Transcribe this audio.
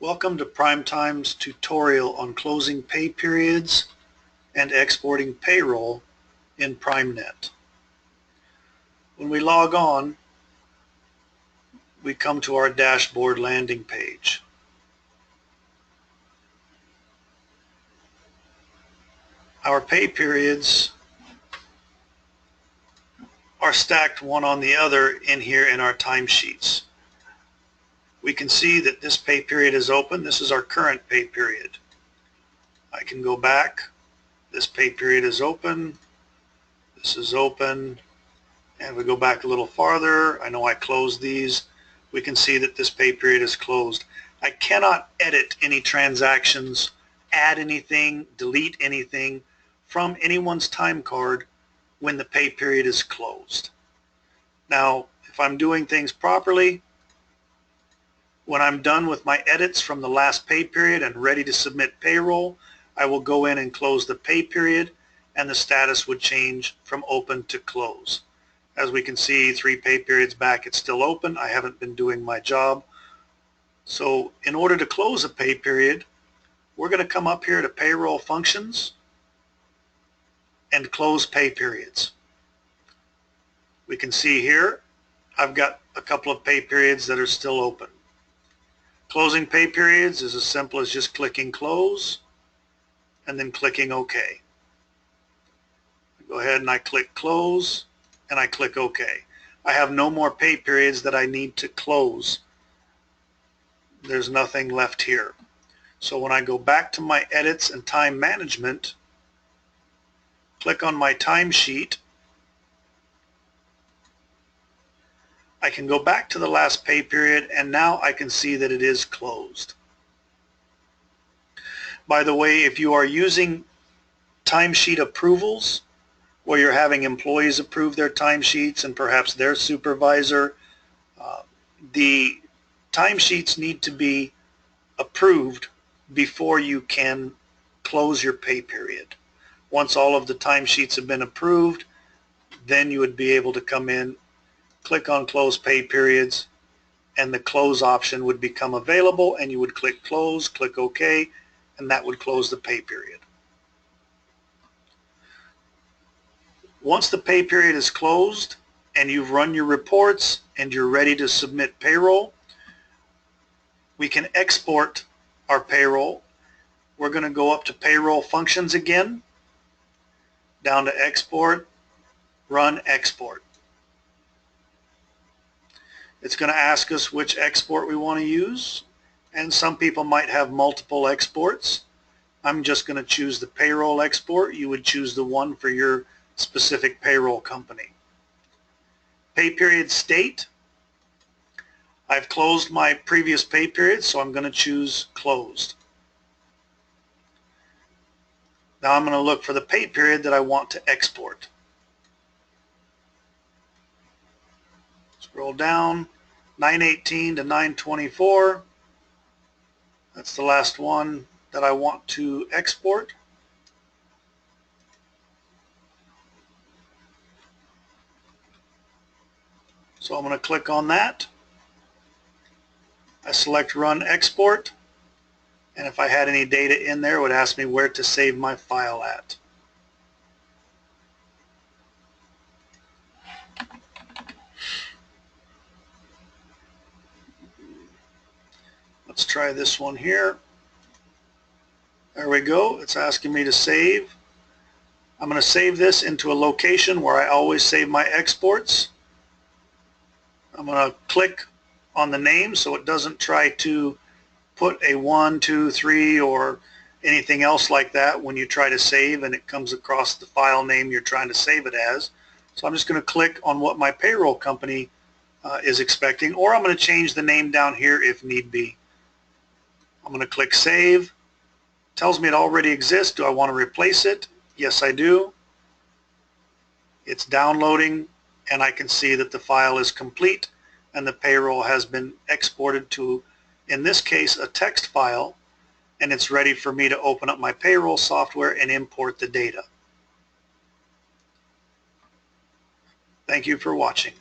Welcome to PrimeTime's tutorial on closing pay periods and exporting payroll in PrimeNet. When we log on, we come to our dashboard landing page. Our pay periods are stacked one on the other in here in our timesheets. We can see that this pay period is open. This is our current pay period. I can go back. This pay period is open. This is open. And we go back a little farther. I know I closed these. We can see that this pay period is closed. I cannot edit any transactions, add anything, delete anything from anyone's time card when the pay period is closed. Now, if I'm doing things properly, when I'm done with my edits from the last pay period and ready to submit payroll, I will go in and close the pay period, and the status would change from open to close. As we can see, 3 pay periods back, it's still open. I haven't been doing my job. So in order to close a pay period, we're going to come up here to Payroll Functions and Close Pay Periods. We can see here I've got a couple of pay periods that are still open. Closing pay periods is as simple as just clicking Close and then clicking OK. I go ahead and I click Close and I click OK. I have no more pay periods that I need to close. There's nothing left here. So when I go back to my edits and time management, click on my timesheet, I can go back to the last pay period, and now I can see that it is closed. By the way, if you are using timesheet approvals, where you're having employees approve their timesheets and perhaps their supervisor, the timesheets need to be approved before you can close your pay period. Once all of the timesheets have been approved, then you would be able to come in, click on Close Pay Periods, and the Close option would become available, and you would click Close, click OK, and that would close the pay period. Once the pay period is closed and you've run your reports and you're ready to submit payroll, we can export our payroll. We're going to go up to Payroll Functions again, down to Export, Run Export. It's going to ask us which export we want to use, and some people might have multiple exports. I'm just going to choose the payroll export. You would choose the one for your specific payroll company. Pay period state. I've closed my previous pay period, so I'm going to choose closed. Now I'm going to look for the pay period that I want to export. Scroll down, 9/18 to 9/24. That's the last one that I want to export. So I'm going to click on that. I select Run Export, and if I had any data in there, it would ask me where to save my file at. Let's try this one here. There we go. It's asking me to save. I'm going to save this into a location where I always save my exports. I'm going to click on the name so it doesn't try to put a 1, 2, 3 or anything else like that when you try to save and it comes across the file name you're trying to save it as. So I'm just going to click on what my payroll company is expecting, or I'm going to change the name down here if need be. I'm going to click Save. It tells me it already exists. Do I want to replace it? Yes, I do. It's downloading, and I can see that the file is complete and the payroll has been exported to, in this case, a text file, and it's ready for me to open up my payroll software and import the data. Thank you for watching.